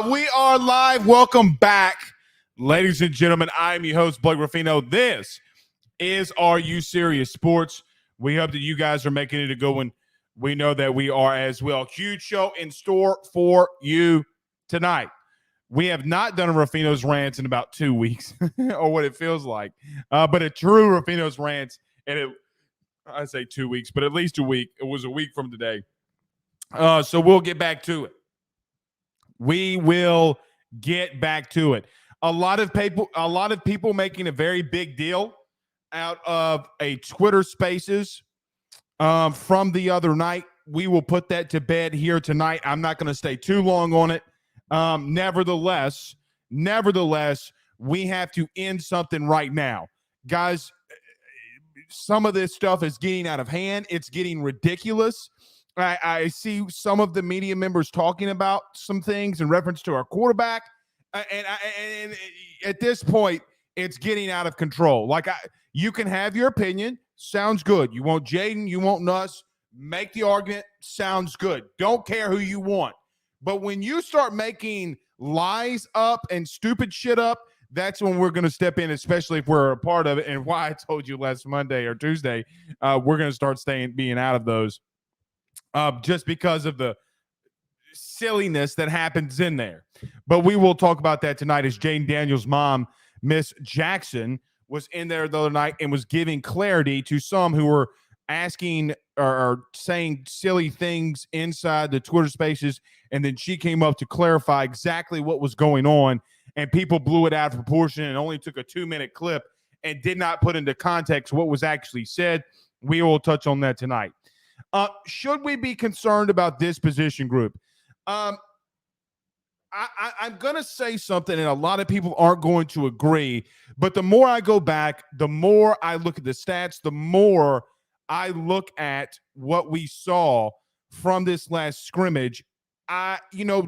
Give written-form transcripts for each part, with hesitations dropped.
We are live. Welcome back, ladies and gentlemen. I'm your host, Blake Ruffino. This is Are You Serious Sports. We hope that you guys are making it a good one. We know that we are as well. Huge show in store for you tonight. We have not done a Ruffino's Rants in about 2 weeks, or what it feels like. But a true Ruffino's Rants, and I say 2 weeks, but at least a week. It was a week from today. So we'll get back to it. We will get back to it. A lot of people making a very big deal out of a Twitter Spaces from the other night. We will put that to bed here tonight. I'm not going to stay too long on it. Nevertheless, we have to end something right now. Guys, some of this stuff is getting out of hand. It's getting ridiculous. I see some of the media members talking about some things in reference to our quarterback. And at this point, it's getting out of control. You can have your opinion. Sounds good. You want Jaden, you want Nuss. Make the argument. Sounds good. Don't care who you want. But when you start making lies up and stupid shit up, that's when we're going to step in, especially if we're a part of it. And why I told you last Monday or Tuesday, we're going to start being out of those. Just because of the silliness that happens in there. But we will talk about that tonight as Jane Daniels' mom, Miss Jackson, was in there the other night and was giving clarity to some who were asking or saying silly things inside the Twitter Spaces, and then she came up to clarify exactly what was going on, and people blew it out of proportion and only took a 2-minute clip and did not put into context what was actually said. We will touch on that tonight. Should we be concerned about this position group? I'm going to say something, and a lot of people aren't going to agree, but the more I go back, the more I look at the stats, the more I look at what we saw from this last scrimmage.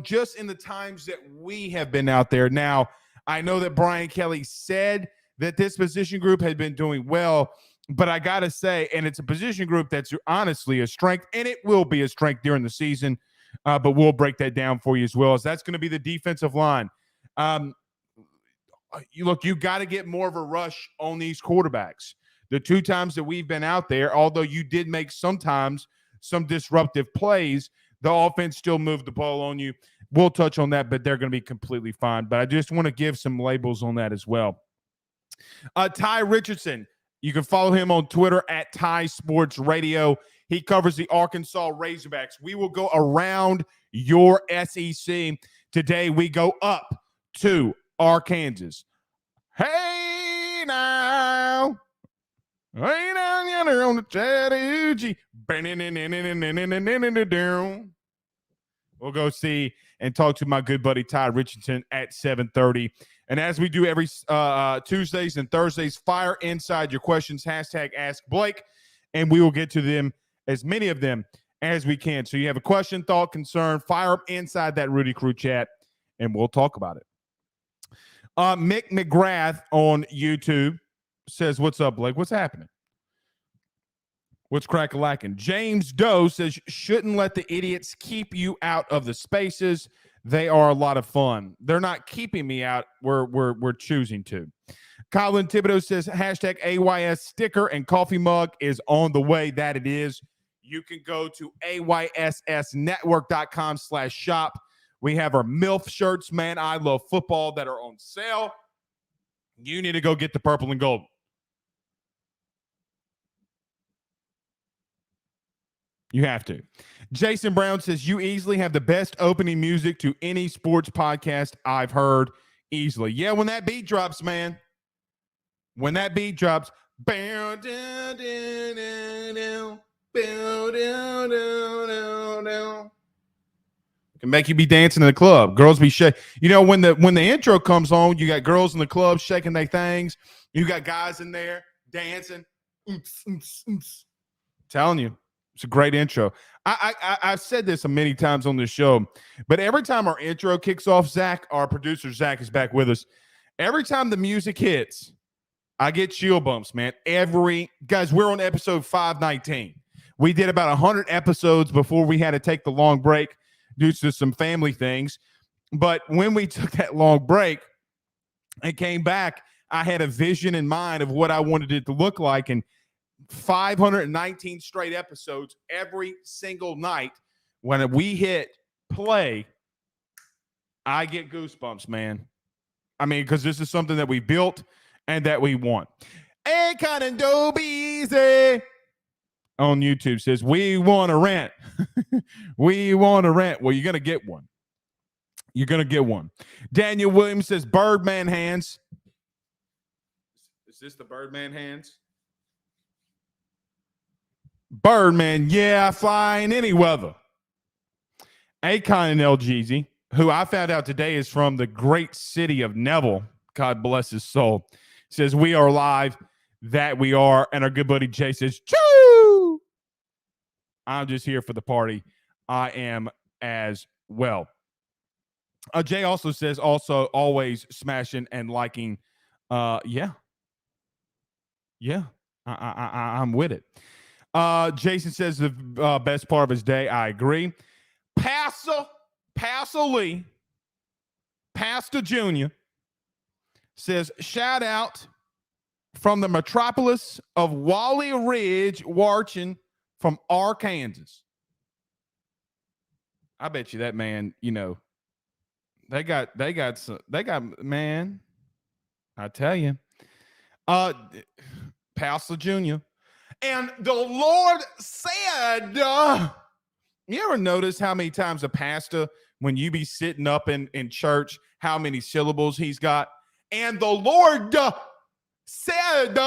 Just in the times that we have been out there. Now, I know that Brian Kelly said that this position group had been doing well, but I got to say, and it's a position group that's honestly a strength, and it will be a strength during the season, but we'll break that down for you as well, as that's going to be the defensive line. You got to get more of a rush on these quarterbacks. The 2 times that we've been out there, although you did make sometimes some disruptive plays, the offense still moved the ball on you. We'll touch on that, but they're going to be completely fine. But I just want to give some labels on that as well. Tye Richardson. You can follow him on Twitter at Tye Sports Radio. He covers the Arkansas Razorbacks. We will go around your SEC. Today, we go up to Arkansas. Hey, now. Hey, down yonder on the Chattahoochee. We'll go see and talk to my good buddy Tye Richardson at 7:30. And as we do every Tuesdays and Thursdays, fire inside your questions, #AskBlake, and we will get to them, as many of them as we can. So you have a question, thought, concern, fire up inside that Rudy Crew chat, and we'll talk about it. Mick McGrath on YouTube says, what's up, Blake? What's happening? What's crack-a-lacking? James Doe says, shouldn't let the idiots keep you out of the spaces. They are a lot of fun. They're not keeping me out. We're choosing to. Colin Thibodeau says, #AYS sticker and coffee mug is on the way. That it is. You can go to AYSSnetwork.com/shop. We have our MILF shirts, Man I Love Football, that are on sale. You need to go get the purple and gold. You have to. Jason Brown says, you easily have the best opening music to any sports podcast I've heard. Easily. Yeah, when that beat drops, man. When that beat drops. Bow, down, down, down, down, bow, down, down, down, down. Can make you be dancing in the club. Girls be shaking. When the intro comes on, you got girls in the club shaking their things. You got guys in there dancing. Oops, oops, oops. Telling you. It's a great intro. I've said this many times on this show, but every time our intro kicks off, Zach, our producer, Zach, is back with us. Every time the music hits, I get chill bumps, man. Guys, we're on episode 519. We did about 100 episodes before we had to take the long break due to some family things. But when we took that long break and came back, I had a vision in mind of what I wanted it to look like. And 519 straight episodes every single night. When we hit play, I get goosebumps, man. I mean, because this is something that we built and that we want. And kind of dope easy on YouTube says, we want to rent. We want to rent. Well, you're going to get one. You're going to get one. Daniel Williams says, Birdman hands. Is this the Birdman hands? Birdman, yeah, fly in any weather. Akon and LGZ, who I found out today is from the great city of Neville, God bless his soul, says, we are live, that we are, and our good buddy Jay says, choo! I'm just here for the party. I am as well. Jay also says, also always smashing and liking. Yeah. I'm with it. Jason says the best part of his day. I agree. Pastor Lee, Pastor Jr. says, shout out from the metropolis of Wally Ridge, watching from Arkansas. I bet you that man, they got man. I tell you, Pastor Jr. And the Lord said, you ever notice how many times a pastor, when you be sitting up in church, how many syllables he's got? And the Lord said,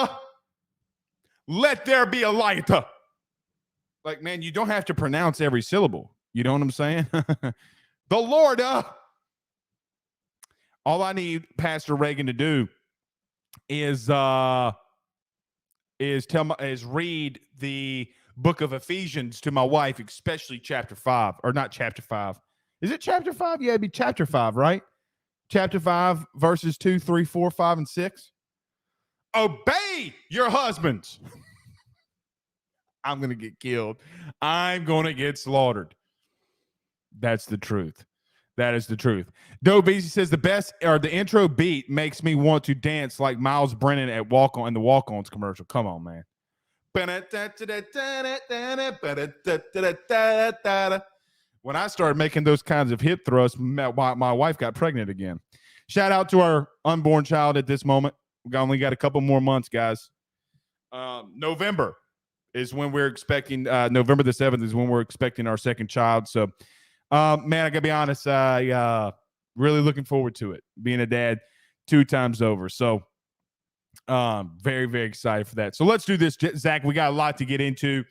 let there be a light. Like, man, you don't have to pronounce every syllable. You know what I'm saying? The Lord, all I need Pastor Reagan to do is read the book of Ephesians to my wife, especially chapter 5, or not chapter 5. Is it chapter 5? Yeah, it'd be chapter 5, right? Chapter 5, verses 2, 3, 4, 5, and 6. Obey your husbands. I'm going to get killed. I'm going to get slaughtered. That's the truth. That is the truth. Doe Beasy says the intro beat makes me want to dance like Miles Brennan at Walk-On in the Walk-Ons commercial. Come on, man. When I started making those kinds of hip thrusts, my wife got pregnant again. Shout out to our unborn child at this moment. We only got a couple more months, guys. November is when we're expecting, November the 7th is when we're expecting our second child. So, man, I got to be honest, I really looking forward to it, being a dad 2 times over. So, very, very excited for that. So let's do this, Zach. We got a lot to get into.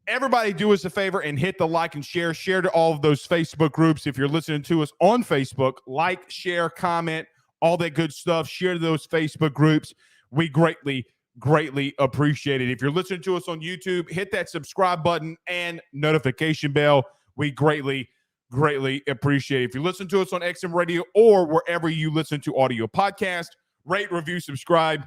Everybody do us a favor and hit the like and share. Share to all of those Facebook groups. If you're listening to us on Facebook, like, share, comment, all that good stuff. Share to those Facebook groups. We greatly appreciate it. If you're listening to us on YouTube, hit that subscribe button and notification bell. We greatly appreciate it. If you listen to us on XM Radio or wherever you listen to audio podcast, rate, review, subscribe,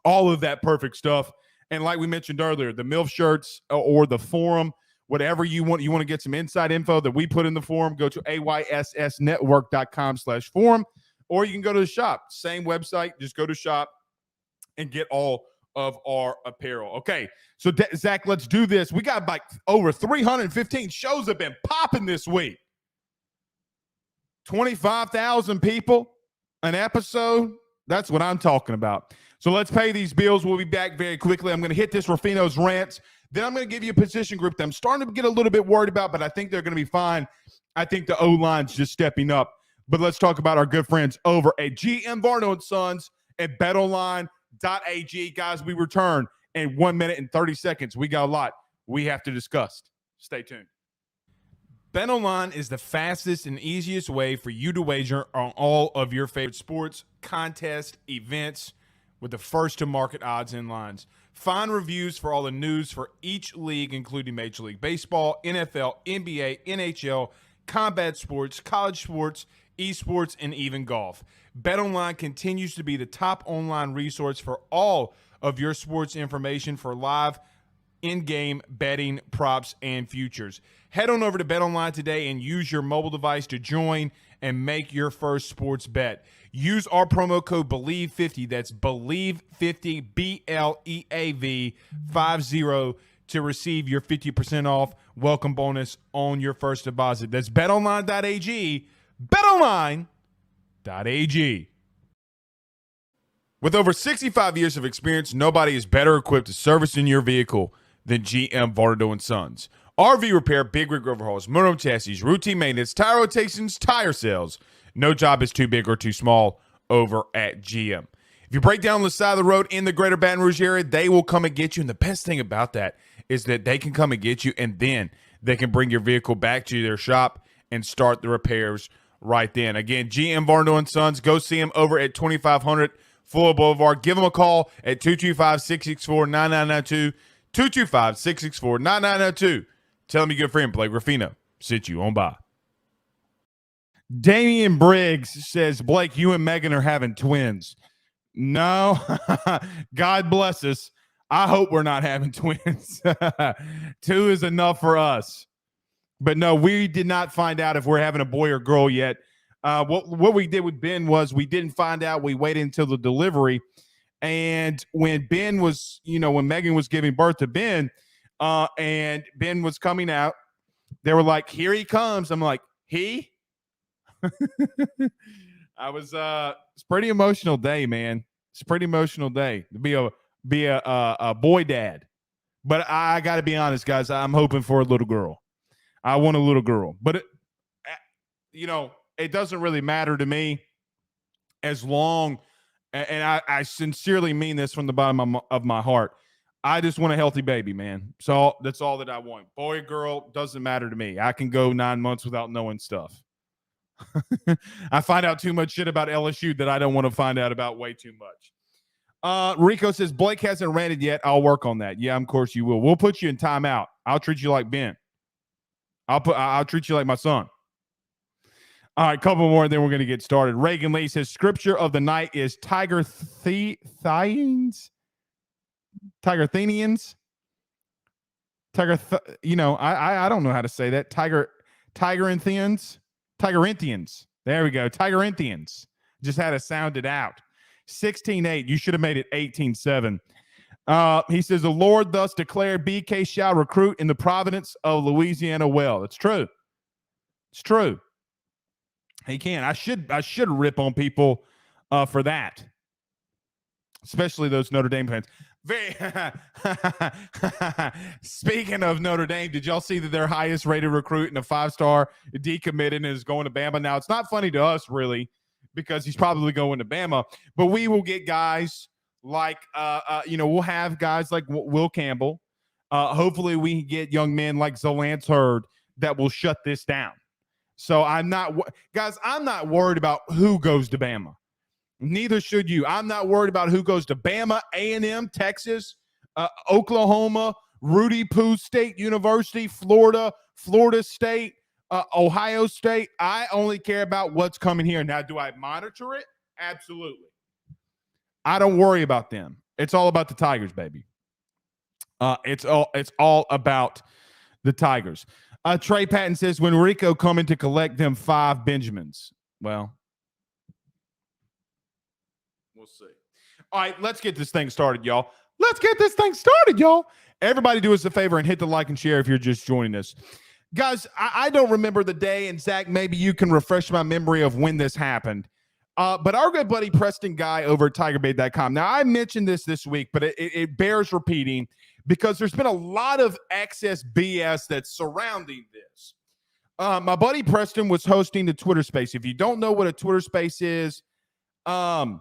all of that perfect stuff. And like we mentioned earlier, the MILF shirts or the forum, whatever you want to get some inside info that we put in the forum, go to ayssnetwork.com/forum, or you can go to the shop. Same website. Just go to shop and get all of our apparel. Okay, so Zach, let's do this. We got like over 315 shows have been popping this week. 25,000 people an episode. That's what I'm talking about. So let's pay these bills. We'll be back very quickly. I'm going to hit this Rufino's rants. Then I'm going to give you a position group that I'm starting to get a little bit worried about, but I think they're going to be fine. I think the O-line's just stepping up. But let's talk about our good friends over at GM Varno & Sons at betonline.ag. Guys, we return in 1 minute and 30 seconds. We got a lot we have to discuss. Stay tuned. BetOnline is the fastest and easiest way for you to wager on all of your favorite sports, contests, events, with the first-to-market odds and lines. Find reviews for all the news for each league, including Major League Baseball, NFL, NBA, NHL, combat sports, college sports, esports, and even golf. BetOnline continues to be the top online resource for all of your sports information for live in-game betting, props, and futures. Head on over to BetOnline today and use your mobile device to join and make your first sports bet. Use our promo code BELIEVE50. That's BELIEVE50, BLEAV 50 to receive your 50% off welcome bonus on your first deposit. That's betonline.ag. betonline.ag. With over 65 years of experience, nobody is better equipped to service in your vehicle than GM Vardo & Sons. RV repair, big rig overhauls, motorhome chassis, routine maintenance, tire rotations, tire sales. No job is too big or too small over at GM. If you break down the side of the road in the greater Baton Rouge area, they will come and get you. And the best thing about that is that they can come and get you, and then they can bring your vehicle back to their shop and start the repairs right then. Again, GM Varno & Sons. Go see them over at 2500 Fuller Boulevard. Give them a call at 225-664-9992. 225-664-9992. Tell them your good friend Blake Ruffino sent you on by. Damian Briggs says, Blake, you and Megan are having twins. No, God bless us. I hope we're not having twins. 2 is enough for us. But no, we did not find out if we're having a boy or girl yet. What we did with Ben was we didn't find out. We waited until the delivery. And when Ben was, when Megan was giving birth to Ben, and Ben was coming out, they were like, here he comes. I'm like, he? I was, it's a pretty emotional day, man. It's a pretty emotional day to be a boy dad. But I got to be honest, guys, I'm hoping for a little girl. I want a little girl. But, it doesn't really matter to me as long, and I sincerely mean this from the bottom of my heart, I just want a healthy baby, man. So that's all that I want. Boy or girl, doesn't matter to me. I can go 9 months without knowing stuff. I find out too much shit about LSU that I don't want to find out about way too much. Rico says, Blake hasn't ranted yet. I'll work on that. Yeah, of course you will. We'll put you in timeout. I'll treat you like Ben. I'll treat you like my son. All right, couple more, and then we're going to get started. Reagan Lee says, scripture of the night is Tiger-Thenians. I don't know how to say that. Tigerinthians. There we go. Tigerinthians. Just had to sound it out. 16-8. You should have made it 18-7. He says, the Lord thus declared, BK shall recruit in the providence of Louisiana well. It's true. It's true. He can. I should rip on people for that, especially those Notre Dame fans. Speaking of Notre Dame, did y'all see that their highest rated recruit and a 5-star decommitted and is going to Bama? Now, it's not funny to us, really, because he's probably going to Bama, but we will get guys like, we'll have guys like Will Campbell. Hopefully we can get young men like Zalance Hurd that will shut this down. So I'm not worried about who goes to Bama. Neither should you. I'm not worried about who goes to Bama, A&M, Texas, Oklahoma, Rudy Poo State University, Florida State, Ohio State. I only care about what's coming here. Now, do I monitor it? Absolutely. I don't worry about them. It's all about the Tigers, baby. It's all about the Tigers. Trey Patton says, when Rico coming to collect them 5 Benjamins. Well, we'll see. All right, let's get this thing started, y'all. Everybody do us a favor and hit the like and share if you're just joining us. Guys, I don't remember the day, and Zach, maybe you can refresh my memory of when this happened. But our good buddy Preston Guy over at TigerBait.com. Now, I mentioned this week, but it bears repeating because there's been a lot of excess BS that's surrounding this. My buddy Preston was hosting the Twitter Space. If you don't know what a Twitter Space is, I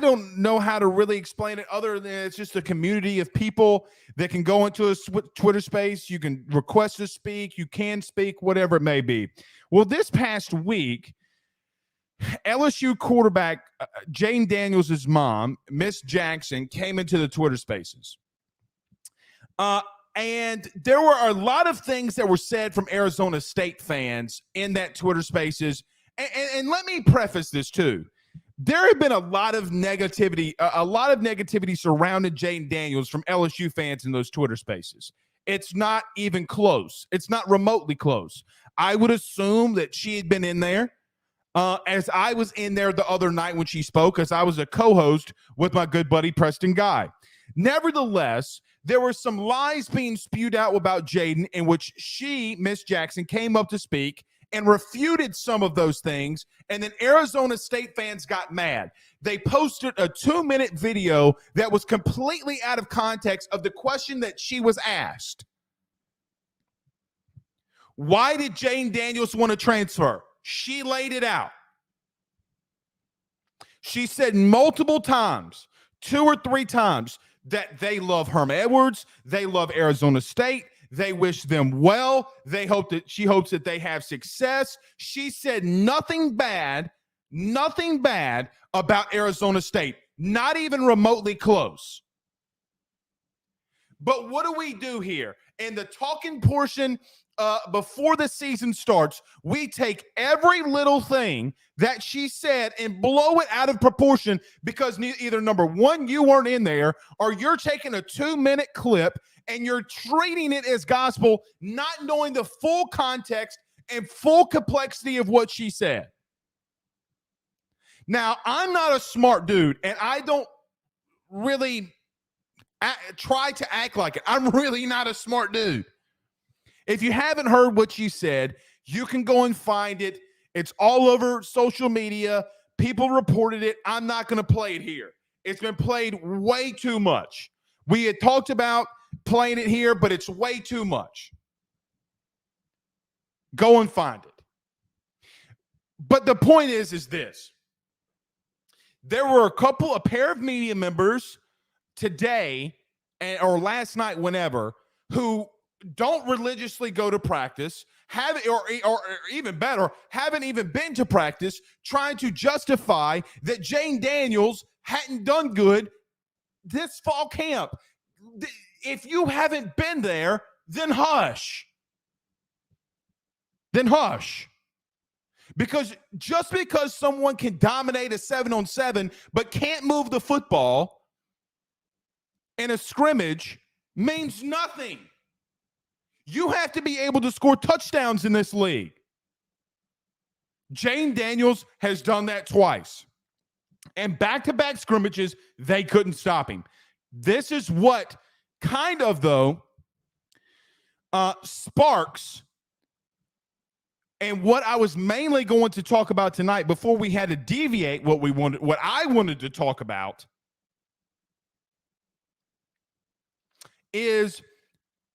don't know how to really explain it other than it's just a community of people that can go into a Twitter Space. You can request to speak. You can speak, whatever it may be. Well, this past week, LSU quarterback Jane Daniels' mom, Miss Jackson, came into the Twitter Spaces. And there were a lot of things that were said from Arizona State fans in that Twitter Spaces. And let me preface this too. There have been a lot of negativity surrounding Jane Daniels from LSU fans in those Twitter Spaces. It's not even close. It's not remotely close. I would assume that she had been in there. As I was in there the other night when she spoke, as I was a co-host with my good buddy Preston Guy. Nevertheless, there were some lies being spewed out about Jaden in which she, Miss Jackson, came up to speak and refuted some of those things. And then Arizona State fans got mad. They posted a 2-minute video that was completely out of context of the question that she was asked. Why did Jane Daniels want to transfer? She laid it out. She said multiple times, 2 or 3 times, that they love Herm Edwards, they love Arizona State, they wish them well, she hopes that they have success. She said nothing bad about Arizona State, not even remotely close. But what do we do here? In the talking portion before the season starts, we take every little thing that she said and blow it out of proportion because either number one, you weren't in there, or you're taking a 2-minute clip and you're treating it as gospel, not knowing the full context and full complexity of what she said. Now, I'm not a smart dude, and I don't really try to act like it. I'm really not a smart dude. If you haven't heard what she said, you can go and find it. It's all over social media. People reported it. I'm not going to play it here. It's been played way too much. We had talked about playing it here, but it's way too much. Go and find it. But the point is this. There were a pair of media members today or last night, whenever, who don't religiously go to practice, or even better, haven't even been to practice, trying to justify that Jane Daniels hadn't done good this fall camp. If you haven't been there, then hush. Because just because someone can dominate a 7-on-7 but can't move the football in a scrimmage means nothing. You have to be able to score touchdowns in this league. Jane Daniels has done that twice. And back-to-back scrimmages, they couldn't stop him. This is what kind of, though, sparks and what I was mainly going to talk about tonight before we had to deviate what I wanted to talk about is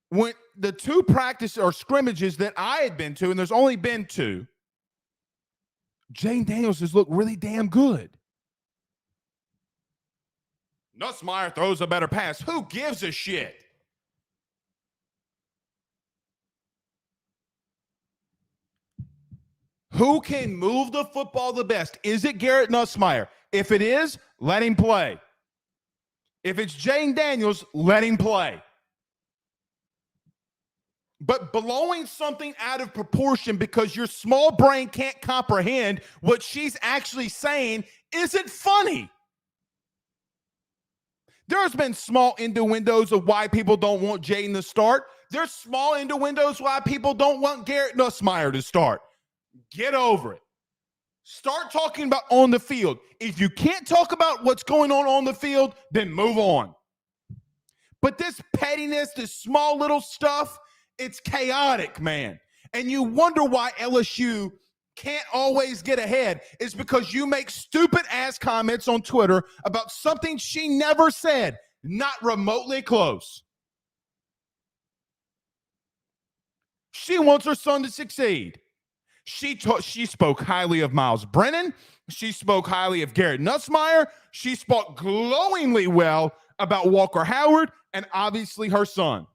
when the 2 practice or scrimmages that I had been to, and there's only been 2, Jane Daniels has looked really damn good. Nussmeier throws a better pass. Who gives a shit? Who can move the football the best? Is it Garrett Nussmeier? If it is, let him play. If it's Jane Daniels, let him play. But blowing something out of proportion because your small brain can't comprehend what she's actually saying isn't funny. There's been small innuendos of why people don't want Jaden to start. There's small innuendos why people don't want Garrett Nussmeier to start. Get over it. Start talking about on the field. If you can't talk about what's going on the field, then move on. But this pettiness, this small little stuff, it's chaotic, man. And you wonder why LSU can't always get ahead. It's because you make stupid ass comments on Twitter about something she never said, not remotely close. She wants her son to succeed. She spoke highly of Miles Brennan. She spoke highly of Garrett Nussmeier. She spoke glowingly well about Walker Howard and obviously her son.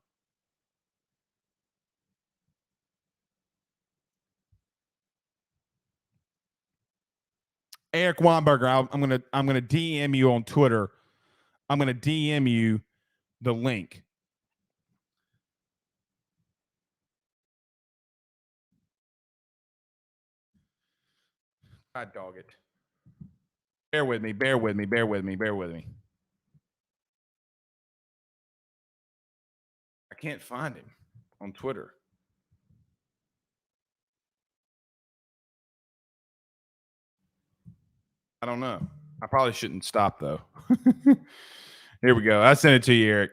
Eric Weinberger, I'm gonna DM you on Twitter. I'm gonna DM you the link. God dog it. Bear with me. I can't find him on Twitter. I don't know. I probably shouldn't stop, though. Here we go. I sent it to you, Eric.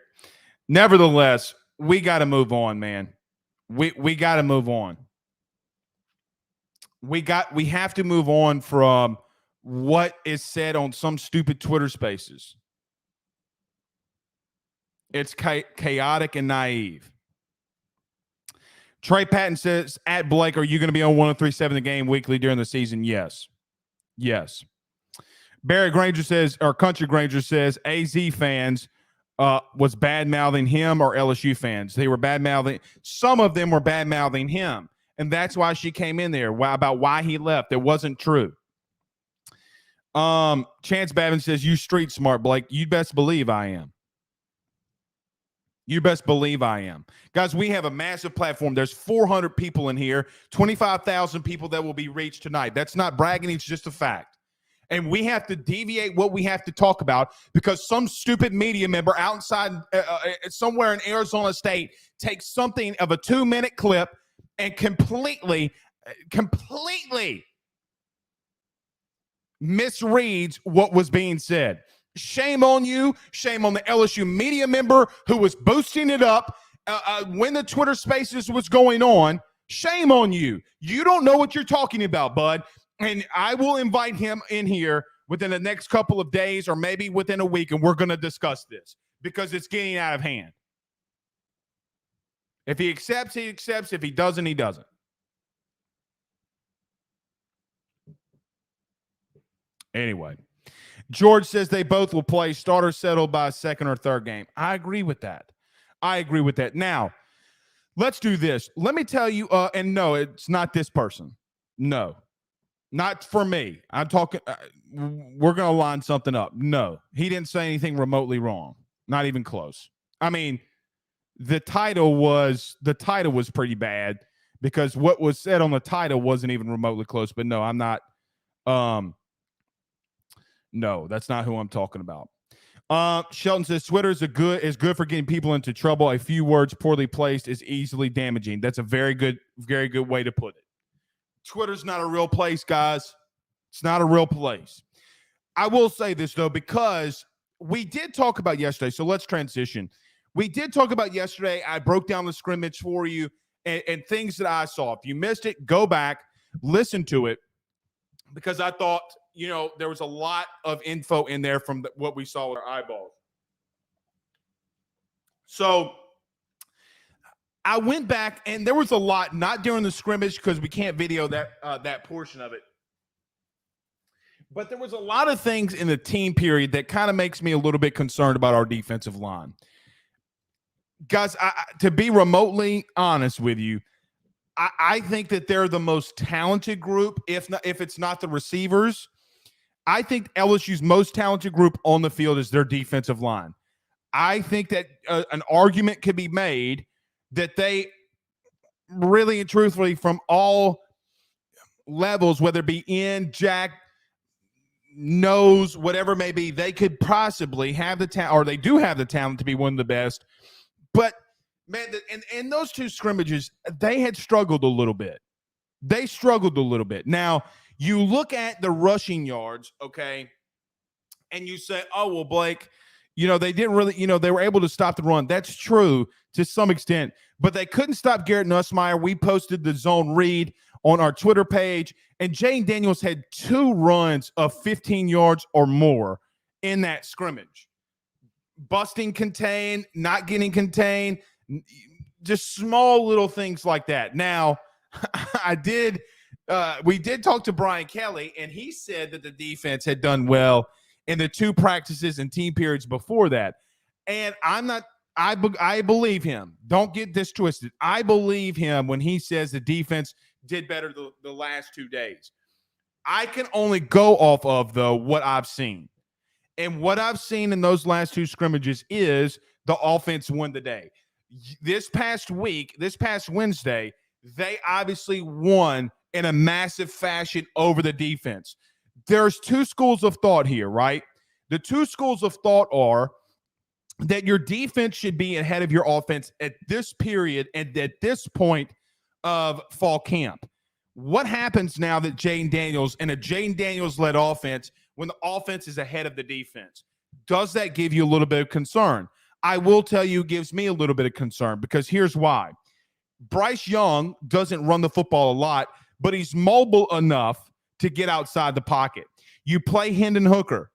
Nevertheless, we got to move on, man. We got to move on. We have to move on from what is said on some stupid Twitter spaces. It's chaotic and naive. Trey Patton says, at Blake, are you going to be on 103.7 the game weekly during the season? Yes. Yes. Barry Granger says, or Country Granger says, AZ fans was bad-mouthing him or LSU fans. They were bad-mouthing. Some of them were bad-mouthing him. And that's why she came in there about why he left. It wasn't true. Chance Babin says, you street smart, Blake. You best believe I am. You best believe I am. Guys, we have a massive platform. There's 400 people in here, 25,000 people that will be reached tonight. That's not bragging. It's just a fact. And we have to deviate what we have to talk about because some stupid media member outside somewhere in Arizona State takes something of a 2-minute clip and completely misreads what was being said. Shame on you. Shame on the LSU media member who was boosting it up when the Twitter Spaces was going on. Shame on you. You don't know what you're talking about, bud. And I will invite him in here within the next couple of days or maybe within a week, and we're going to discuss this because it's getting out of hand. If he accepts, he accepts. If he doesn't, he doesn't. Anyway, George says they both will play starter settled by a second or third game. I agree with that. Now, let's do this. Let me tell you, and no, it's not this person. No. Not for me. I'm talking, we're going to line something up. No, he didn't say anything remotely wrong. Not even close. I mean, the title was pretty bad because what was said on the title wasn't even remotely close. But no, I'm not. No, that's not who I'm talking about. Shelton says Twitter is good for getting people into trouble. A few words poorly placed is easily damaging. That's a very good way to put it. Twitter's not a real place, guys. It's not a real place. I will say this, though, because we did talk about yesterday, so let's transition. We did talk about yesterday. I broke down the scrimmage for you and things that I saw. If you missed it, go back, listen to it, because I thought, there was a lot of info in there from what we saw with our eyeballs. So I went back, and there was a lot, not during the scrimmage because we can't video that portion of it. But there was a lot of things in the team period that kind of makes me a little bit concerned about our defensive line. Guys, to be remotely honest with you, I think that they're the most talented group, if it's not the receivers. I think LSU's most talented group on the field is their defensive line. I think that an argument could be made that they really and truthfully from all levels, whether it be in, jack, nose, whatever it may be, they could possibly have the talent, or they do have the talent to be one of the best. But, man, in those two scrimmages, they had struggled a little bit. Now, you look at the rushing yards, okay, and you say, oh, well, Blake, they didn't really, they were able to stop the run. That's true to some extent, but they couldn't stop Garrett Nussmeier. We posted the zone read on our Twitter page, and Jane Daniels had 2 runs of 15 yards or more in that scrimmage. Busting contained, not getting contained, just small little things like that. Now, we did talk to Brian Kelly, and he said that the defense had done well in the 2 practices and team periods before that. And I believe him. Don't get this twisted. I believe him when he says the defense did better the last 2 days. I can only go off of, though, what I've seen. And what I've seen in those last 2 scrimmages is the offense won the day. This past Wednesday, they obviously won in a massive fashion over the defense. There's 2 schools of thought here, right? The 2 schools of thought are that your defense should be ahead of your offense at this period and at this point of fall camp. What happens now that Jane Daniels and a Jane Daniels-led offense, when the offense is ahead of the defense. Does that give you a little bit of concern? I will tell you, it gives me a little bit of concern because here's why. Bryce Young doesn't run the football a lot, but he's mobile enough to get outside the pocket. You play Hendon Hooker.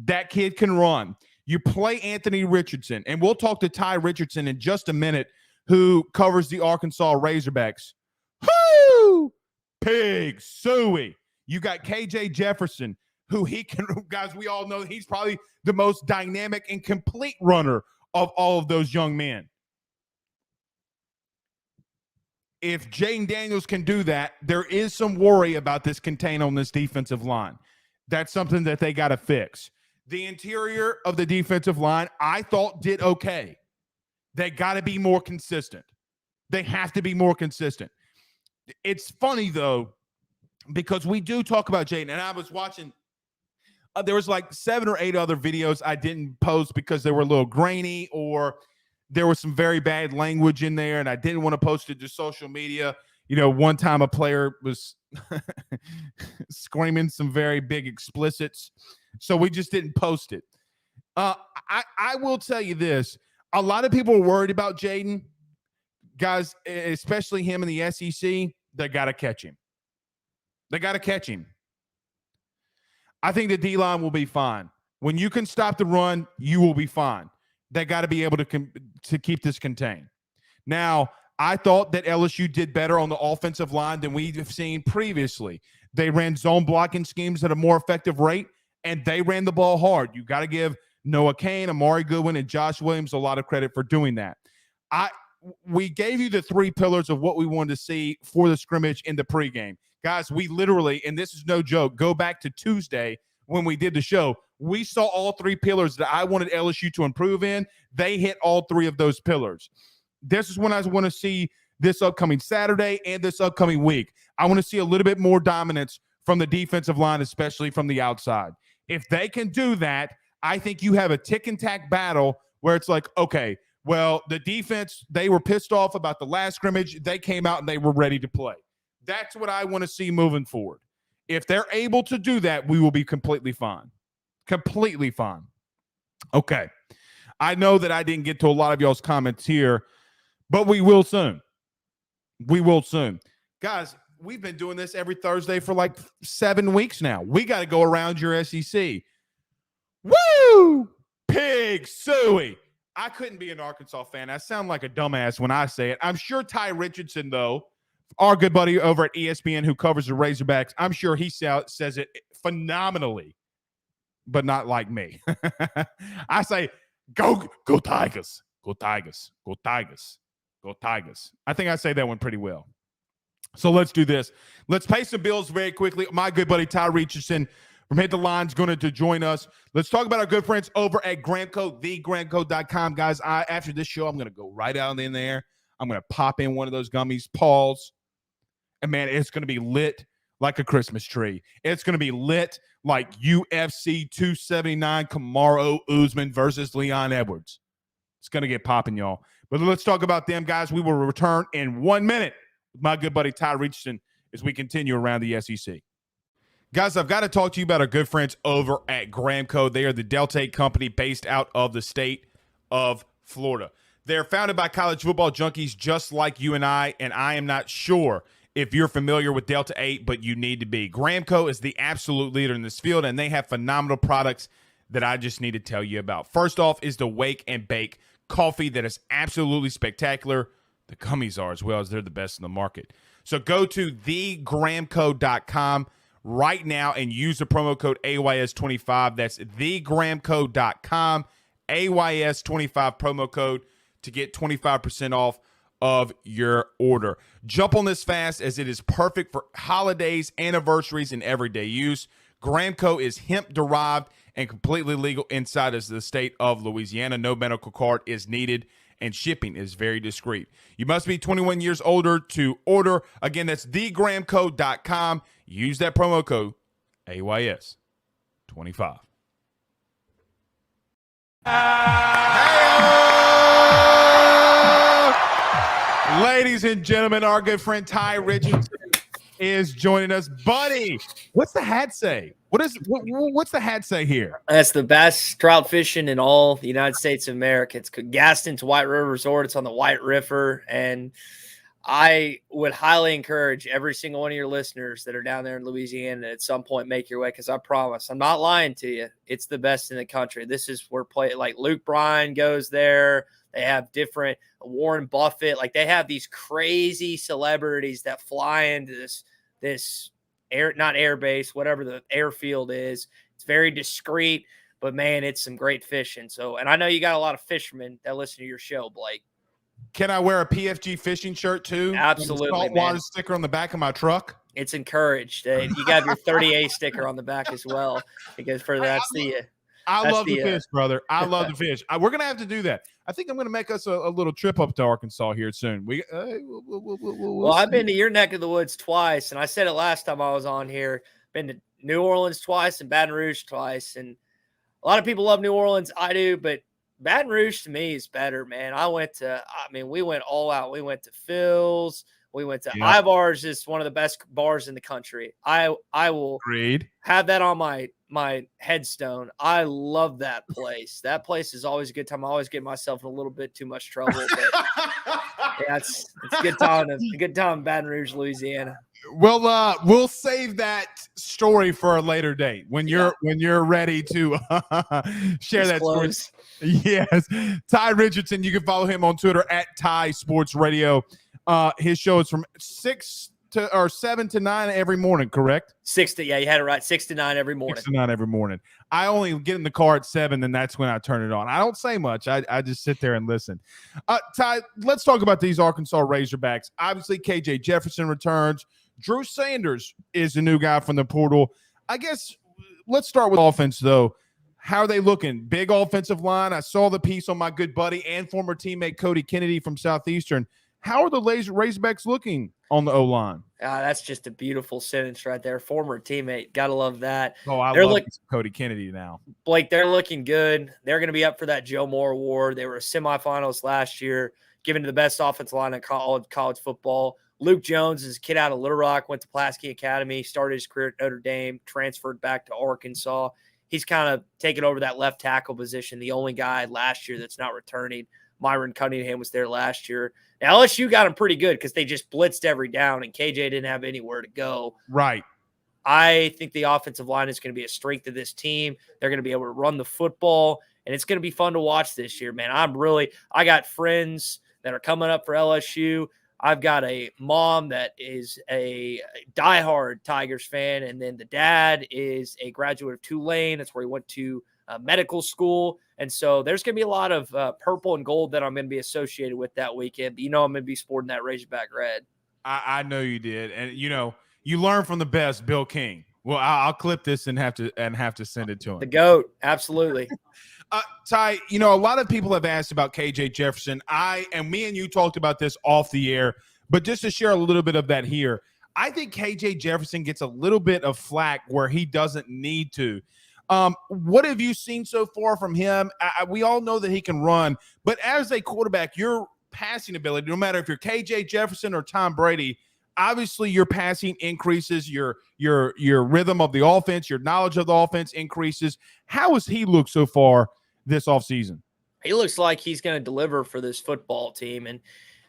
That kid can run. You play Anthony Richardson, and we'll talk to Tye Richardson in just a minute, who covers the Arkansas Razorbacks. Whoo! Pig suey. You got KJ Jefferson, who he can, guys, we all know he's probably the most dynamic and complete runner of all of those young men. If Jaden Daniels can do that, there is some worry about this contain on this defensive line. That's something that they got to fix. The interior of the defensive line, I thought, did okay. They got to be more consistent. They have to be more consistent. It's funny, though, because we do talk about Jaden, and I was watching, there was like 7 or 8 other videos I didn't post because they were a little grainy, or there was some very bad language in there, and I didn't want to post it to social media. You know, one time a player was screaming some very big explicits, so we just didn't post it. I will tell you this. A lot of people are worried about Jaden. Guys, especially him in the SEC, they got to catch him. They got to catch him. I think the D-line will be fine. When you can stop the run, you will be fine. They got to be able to keep this contained. Now, I thought that LSU did better on the offensive line than we've seen previously. They ran zone blocking schemes at a more effective rate, and they ran the ball hard. You got to give Noah Cain, Amari Goodwin, and Josh Williams a lot of credit for doing that. We gave you the 3 pillars of what we wanted to see for the scrimmage in the pregame. Guys, we literally, and this is no joke, go back to Tuesday when we did the show. We saw all 3 pillars that I wanted LSU to improve in. They hit all 3 of those pillars. This is when I want to see this upcoming Saturday and this upcoming week. I want to see a little bit more dominance from the defensive line, especially from the outside. If they can do that, I think you have a tick and tack battle where it's like, okay, well, the defense, they were pissed off about the last scrimmage. They came out and they were ready to play. That's what I want to see moving forward. If they're able to do that, we will be completely fine. Completely fine. Okay. I know that I didn't get to a lot of y'all's comments here, but we will soon. We will soon. Guys, we've been doing this every Thursday for like 7 weeks now. We got to go around your SEC. Woo! Pig suey. I couldn't be an Arkansas fan. I sound like a dumbass when I say it. I'm sure Tye Richardson, though, our good buddy over at ESPN who covers the Razorbacks, I'm sure he says it phenomenally, but not like me. I say, go Tigers, go Tigers, go Tigers, go Tigers. I think I say that one pretty well. So let's do this. Let's pay some bills very quickly. My good buddy Tye Richardson from Hit the Line is going to join us. Let's talk about our good friends over at Gramco, thegramco.com. Guys, after this show, I'm going to go right out in there. I'm going to pop in one of those gummies, Paul's. And, man, it's going to be lit like a Christmas tree. It's going to be lit like UFC 279 Kamaru Usman versus Leon Edwards. It's going to get popping, y'all. But let's talk about them, guys. We will return in 1 minute with my good buddy Tye Richardson as we continue around the SEC. Guys, I've got to talk to you about our good friends over at Gramco. They are the Delta 8 company based out of the state of Florida. They're founded by college football junkies just like you and I am not sure if you're familiar with Delta 8, but you need to be. Gramco is the absolute leader in this field, and they have phenomenal products that I just need to tell you about. First off is the Wake and Bake coffee that is absolutely spectacular. The gummies are as well, as they're the best in the market. So go to thegramco.com right now and use the promo code AYS25. That's thegramco.com, AYS25 promo code to get 25% off of your order. Jump on this fast as it is perfect for holidays, anniversaries, and everyday use. Gramco is hemp-derived and completely legal inside of the state of Louisiana. No medical card is needed, and shipping is very discreet. You must be 21 years older to order. Again, that's thegramco.com. Use that promo code AYS25. Ladies and gentlemen, our good friend Tye Richardson is joining us. Buddy, what's the hat say? What's the hat say here? That's the best trout fishing in all the United States of America. It's Gaston's White River Resort. It's on the White River, and I would highly encourage every single one of your listeners that are down there in Louisiana at some point make your way, because I promise, I'm not lying to you, it's the best in the country. This is where like Luke Bryan goes there. They have different Warren Buffett, like they have these crazy celebrities that fly into this air, not air base, whatever the airfield is. It's very discreet, but man, it's some great fishing. So, and I know you got a lot of fishermen that listen to your show, Blake. Can I wear a PFG fishing shirt too? Absolutely, saltwater sticker on the back of my truck. It's encouraged. You got your 30A sticker on the back as well, because I love the fish, brother. I love the fish. We're gonna have to do that. I think I'm gonna make us a little trip up to Arkansas here soon. Well, I've been to your neck of the woods twice, and I said it last time I was on here. Been to New Orleans twice and Baton Rouge twice, and a lot of people love New Orleans. I do, but Baton Rouge to me is better, man. We went all out. We went to Phil's. We went to Ivar's, is one of the best bars in the country. I will have that on my headstone. I love that place. That place is always a good time. I always get myself in a little bit too much trouble, but yeah, it's a good time. A good time in Baton Rouge, Louisiana. Well, we'll save that story for a later date when you're ready to share that story. Yes, Tye Richardson. You can follow him on Twitter at Tye Sports Radio. His show is from 7 to 9 every morning, correct? 6 to, yeah, you had it right. 6 to 9 every morning. 6 to 9 every morning. I only get in the car at 7, and that's when I turn it on. I don't say much. I just sit there and listen. Ty, let's talk about these Arkansas Razorbacks. Obviously, KJ Jefferson returns. Drew Sanders is the new guy from the portal. I guess let's start with offense, though. How are they looking? Big offensive line. I saw the piece on my good buddy and former teammate Cody Kennedy from Southeastern. How are the Razorbacks looking on the O-line? That's just a beautiful sentence right there. Former teammate. Got to love that. Oh, I love Cody Kennedy now. Blake, they're looking good. They're going to be up for that Joe Moore Award. They were semifinals last year, given to the best offensive line in college football. Luke Jones is a kid out of Little Rock, went to Pulaski Academy, started his career at Notre Dame, transferred back to Arkansas. He's kind of taken over that left tackle position, the only guy last year that's not returning. Myron Cunningham was there last year. Now, LSU got him pretty good because they just blitzed every down, and KJ didn't have anywhere to go. Right. I think the offensive line is going to be a strength of this team. They're going to be able to run the football, and it's going to be fun to watch this year, man. I got friends that are coming up for LSU. I've got a mom that is a diehard Tigers fan, and then the dad is a graduate of Tulane. That's where he went to medical school. And so there's going to be a lot of purple and gold that I'm going to be associated with that weekend. But I'm going to be sporting that Razorback red. I know you did. And, you learn from the best, Bill King. Well, I'll clip this and have to send it to him. The GOAT. Absolutely. Ty, a lot of people have asked about KJ Jefferson. Me and you talked about this off the air, but just to share a little bit of that here, I think KJ Jefferson gets a little bit of flack where he doesn't need to. What have you seen so far from him? We all know that he can run, but as a quarterback, your passing ability, no matter if you're KJ Jefferson or Tom Brady, obviously your passing increases, your rhythm of the offense, your knowledge of the offense increases. How has he looked so far this offseason? He looks like he's going to deliver for this football team. And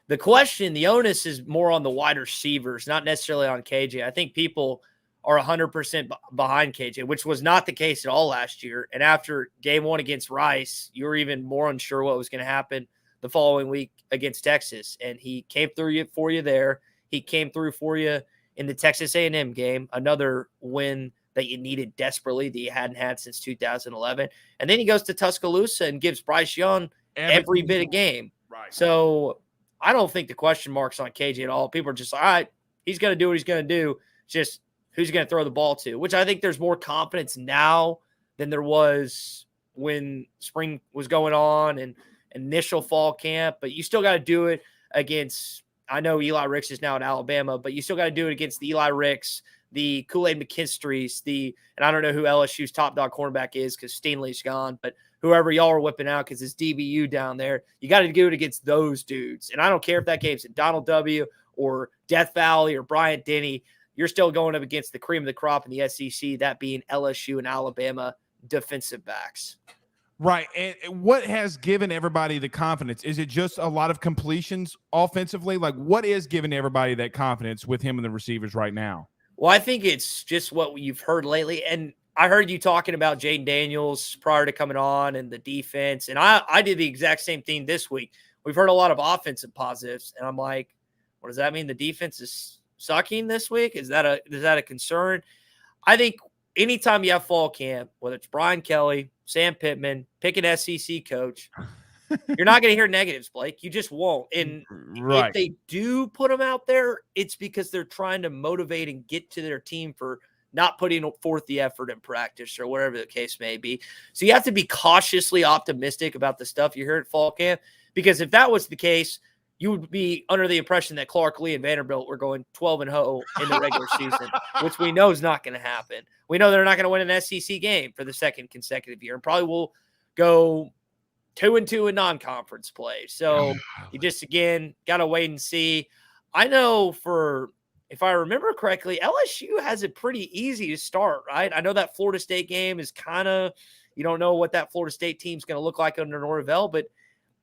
the onus is more on the wide receivers, not necessarily on KJ. I think people are 100% behind KJ, which was not the case at all last year. And after game one against Rice, you were even more unsure what was going to happen the following week against Texas. And he came through for you there. He came through for you in the Texas A&M game, another win that you needed desperately that you hadn't had since 2011. And then he goes to Tuscaloosa and gives Bryce Young every bit of game. Right. So I don't think the question mark's on KJ at all. People are just like, all right, he's going to do what he's going to do. Just who's going to throw the ball to, which I think there's more confidence now than there was when spring was going on and initial fall camp. But you still got to do it against, I know Eli Ricks is now at Alabama, but you still got to do it against the Eli Ricks, the Kool-Aid McKinstry's, and I don't know who LSU's top dog cornerback is because Steenley's gone, but whoever y'all are whipping out because it's DBU down there, you got to do it against those dudes. And I don't care if that game's at Donald W. or Death Valley or Bryant Denny. you're still going up against the cream of the crop in the SEC, that being LSU and Alabama defensive backs. Right. And what has given everybody the confidence? Is it just a lot of completions offensively? Like, what is giving everybody that confidence with him and the receivers right now? Well, I think it's just what you've heard lately. And I heard you talking about Jaden Daniels prior to coming on and the defense. And I did the exact same thing this week. We've heard a lot of offensive positives. And I'm like, what does that mean? The defense is sucking this week? Is that a concern? I think anytime you have fall camp, whether it's Brian Kelly, Sam Pittman, pick an SEC coach, you're not going to hear negatives, Blake. You just won't. And if they do put them out there, it's because they're trying to motivate and get to their team for not putting forth the effort in practice or whatever the case may be. So you have to be cautiously optimistic about the stuff you hear at fall camp, because if that was the case, you would be under the impression that Clark Lee and Vanderbilt were going 12-0 in the regular season, which we know is not going to happen. We know they're not going to win an SEC game for the second consecutive year, and probably will go 2-2 in non-conference play. So you just, again, got to wait and see. I know if I remember correctly, LSU has it pretty easy to start, right? I know that Florida State game is kind of, you don't know what that Florida State team's going to look like under Norvell, but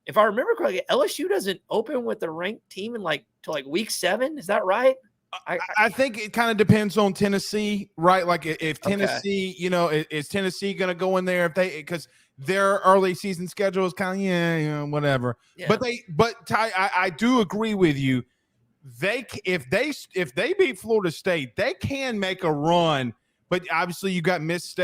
if I remember correctly, LSU doesn't open with a ranked team in till week 7. Is that right? I think it kind of depends on Tennessee, right? Like if Tennessee, is Tennessee going to go in there because their early season schedule is kind of whatever. Yeah. But Ty, I do agree with you. If they beat Florida State, they can make a run. But obviously, you got missed.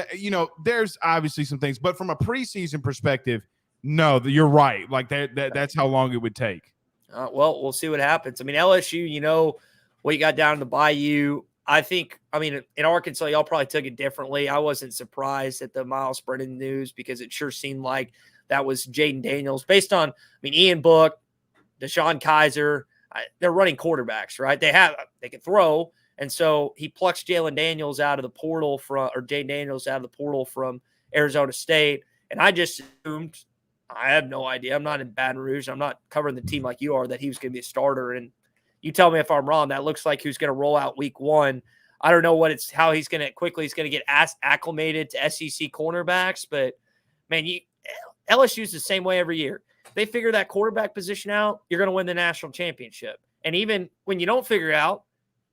There's obviously some things. But from a preseason perspective, no, you're right. Like that's how long it would take. Well, we'll see what happens. I mean, LSU, what you got down in the Bayou. In Arkansas, y'all probably took it differently. I wasn't surprised at the Miles Brennan news because it sure seemed like that was Jaden Daniels. Based on, Ian Book, Deshaun Kaiser, they're running quarterbacks, right? They can throw, and so he plucks Jaden Daniels out of the portal from Arizona State, and I just assumed. I have no idea. I'm not in Baton Rouge. I'm not covering the team like you are, that he was going to be a starter. And you tell me if I'm wrong. That looks like he was going to roll out week 1. I don't know how he's going to get acclimated to SEC cornerbacks. But, man, LSU's the same way every year. If they figure that quarterback position out, you're going to win the national championship. And even when you don't figure it out,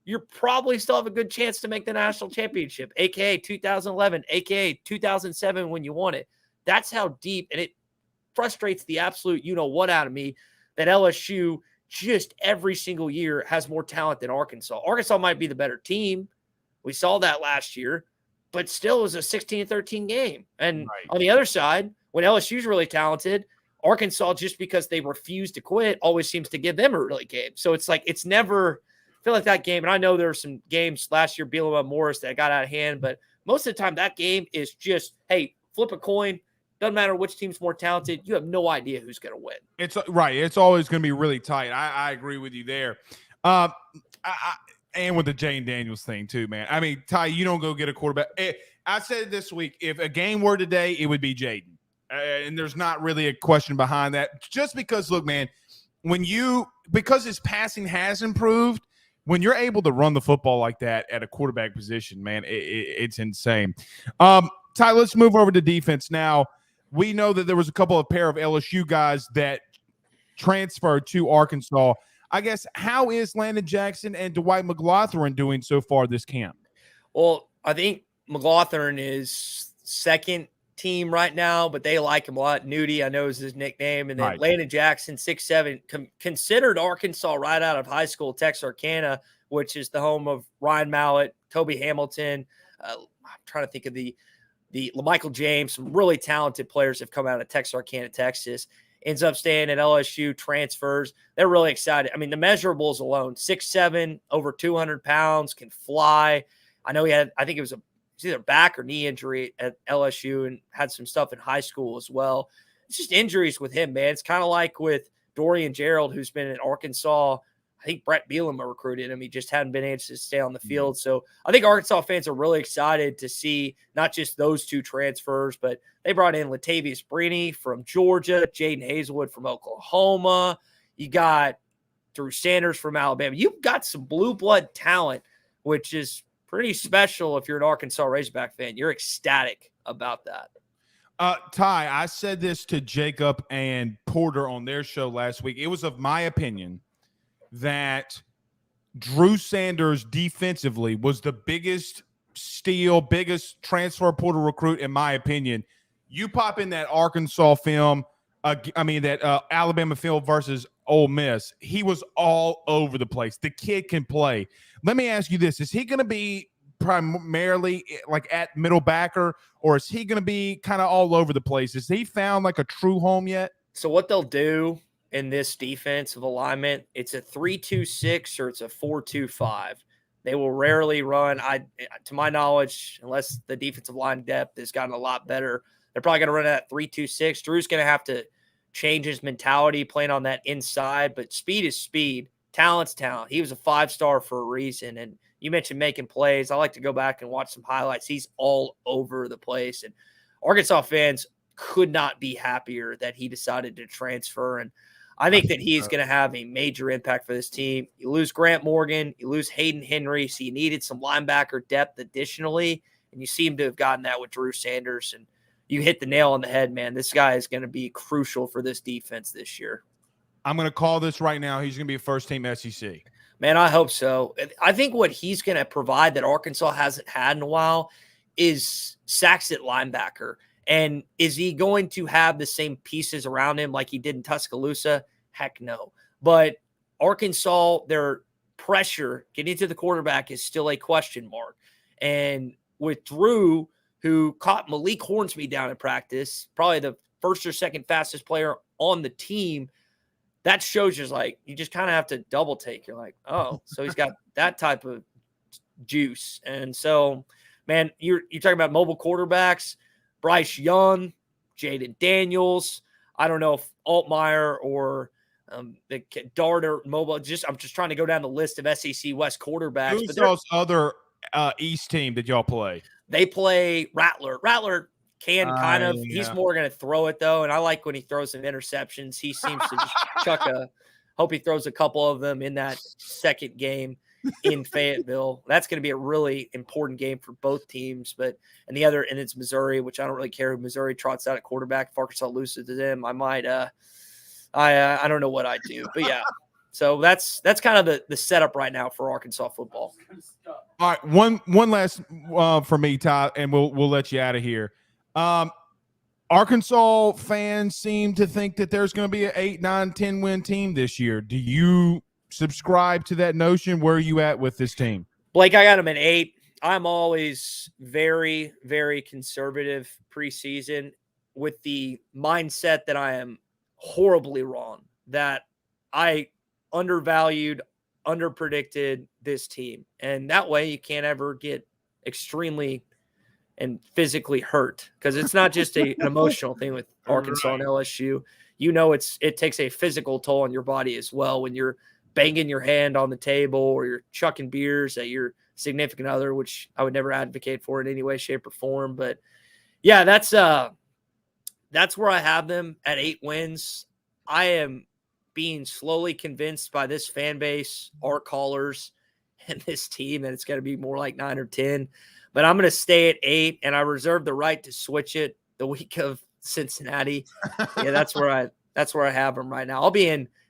you probably still have a good chance to make the national championship, a.k.a. 2011, a.k.a. 2007 when you won it. That's how deep, and it frustrates the absolute what out of me that LSU just every single year has more talent than Arkansas. Arkansas might be the better team. We saw that last year, but still it was a 16-13 game. And on the other side, when LSU's really talented, Arkansas, just because they refuse to quit, always seems to give them a really game. So it's never – I feel like that game, and I know there were some games last year, Bielema Morris, that got out of hand, but most of the time that game is just, hey, flip a coin. Doesn't matter which team's more talented. You have no idea who's going to win. It's right. It's always going to be really tight. I agree with you there. And with the Jaden Daniels thing too, man. Ty, you don't go get a quarterback. I said it this week. If a game were today, it would be Jaden. And there's not really a question behind that. Just because, look, man, because his passing has improved, when you're able to run the football like that at a quarterback position, man, it's insane. Ty, let's move over to defense now. We know that there was a couple of pair of LSU guys that transferred to Arkansas. I guess, how is Landon Jackson and Dwight McLaughlin doing so far this camp? Well, I think McLaughlin is second team right now, but they like him a lot. Nudie, I know, is his nickname. And then Landon Jackson, 6'7", considered Arkansas right out of high school, Texarkana, which is the home of Ryan Mallett, Toby Hamilton. I'm trying to think of the LaMichael James. Some really talented players have come out of Texarkana, Texas. Ends up staying at LSU, transfers. They're really excited. The measurables alone, 6'7", over 200 pounds, can fly. I know I think it was either back or knee injury at LSU and had some stuff in high school as well. It's just injuries with him, man. It's kind of like with Dorian Gerald, who's been in Arkansas. I think Brett Bielema recruited him. He just hadn't been able to stay on the field. So I think Arkansas fans are really excited to see not just those two transfers, but they brought in Latavius Brini from Georgia, Jaden Hazelwood from Oklahoma. You got Drew Sanders from Alabama. You've got some blue blood talent which is pretty special if you're an Arkansas Razorback fan. You're ecstatic about that. Ty, I said this to Jacob and Porter on their show last week. It was of my opinion that Drew Sanders defensively was the biggest steal, biggest transfer portal recruit, in my opinion. You pop in that Arkansas film, that Alabama film versus Ole Miss. He was all over the place. The kid can play. Let me ask you this. Is he going to be primarily like at middle backer, or is he going to be kind of all over the place? Has he found like a true home yet? So what they'll do in this defensive alignment, it's a 3-2-6 or it's a 4-2-5. They will rarely run. To my knowledge, unless the defensive line depth has gotten a lot better, they're probably going to run that 3-2-6. Drew's going to have to change his mentality playing on that inside, but speed is speed. Talent's talent. He was a 5-star for a reason. And you mentioned making plays. I like to go back and watch some highlights. He's all over the place. And Arkansas fans could not be happier that he decided to transfer. And I think that he's going to have a major impact for this team. You lose Grant Morgan, you lose Hayden Henry, so you needed some linebacker depth additionally, and you seem to have gotten that with Drew Sanders. And you hit the nail on the head, man. This guy is going to be crucial for this defense this year. I'm going to call this right now. He's going to be a first-team SEC. Man, I hope so. I think what he's going to provide that Arkansas hasn't had in a while is sacks at linebacker. And is he going to have the same pieces around him like he did in Tuscaloosa? Heck no. But Arkansas, their pressure getting to the quarterback is still a question mark. And with Drew, who caught Malik Hornsby down in practice, probably the first or second fastest player on the team, that shows you just kind of have to double take. You're like, oh, so he's got that type of juice. And so, man, you're talking about mobile quarterbacks. Bryce Young, Jaden Daniels. I don't know if Altmaier or the Darter mobile. I'm just trying to go down the list of SEC West quarterbacks. Who's those other East team that y'all play? They play Rattler. Rattler can kind of. Yeah. He's more going to throw it though, and I like when he throws some interceptions. He seems to just chuck a. Hope he throws a couple of them in that second game in Fayetteville. That's going to be a really important game for both teams. And it's Missouri, which I don't really care who Missouri trots out at quarterback. If Arkansas loses to them, I might I don't know what I'd do. But yeah. So that's kind of the setup right now for Arkansas football. All right, one last for me, Ty, and we'll let you out of here. Arkansas fans seem to think that there's going to be an 8, 9, 10 win team this year. Do you subscribe to that notion? Where are you at with this team? Blake, I got him at 8. I'm always very, very conservative preseason with the mindset that I am horribly wrong, that I undervalued, underpredicted this team. And that way you can't ever get extremely and physically hurt, because it's not just an emotional thing with Arkansas and LSU. You know, it takes a physical toll on your body as well when you're banging your hand on the table or you're chucking beers at your significant other, which I would never advocate for in any way, shape, or form. But yeah, that's where I have them at 8 wins. I am being slowly convinced by this fan base, our callers, and this team that it's going to be more like 9 or 10. But I'm going to stay at 8, and I reserve the right to switch it the week of Cincinnati. Yeah, that's where I have them right now.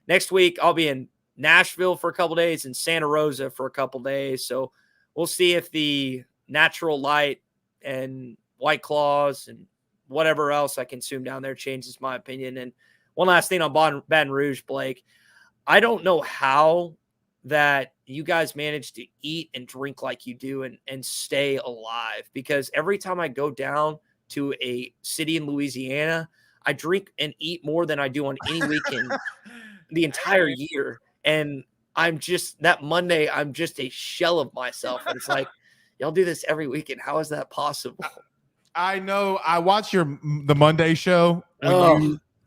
Next week. I'll be in Nashville for a couple days and Santa Rosa for a couple days. So we'll see if the natural light and White Claws and whatever else I consume down there changes my opinion. And one last thing on Baton Rouge, Blake. I don't know how that you guys manage to eat and drink like you do and stay alive, because every time I go down to a city in Louisiana, I drink and eat more than I do on any weekend the entire year. And that Monday, I'm just a shell of myself. And it's like, y'all do this every weekend. How is that possible? I know. I watch the Monday show.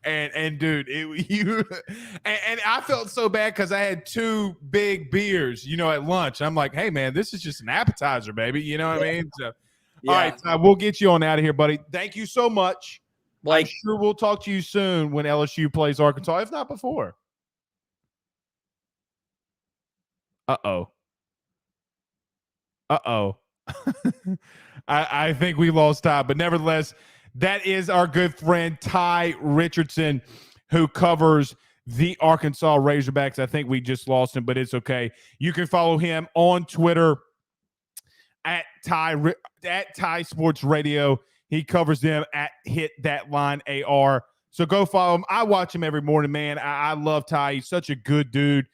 And dude, and I felt so bad because I had 2 big beers, at lunch. I'm like, hey man, this is just an appetizer, baby. You know what I mean? So, yeah. All right, we'll get you on out of here, buddy. Thank you so much. I'm sure we'll talk to you soon when LSU plays Arkansas, if not before. Uh-oh. Uh-oh. I think we lost Ty, but nevertheless, that is our good friend Tye Richardson, who covers the Arkansas Razorbacks. I think we just lost him, but it's okay. You can follow him on Twitter at Tye Sports Radio. He covers them at Hit That Line AR. So go follow him. I watch him every morning, man. I love Tye. He's such a good dude.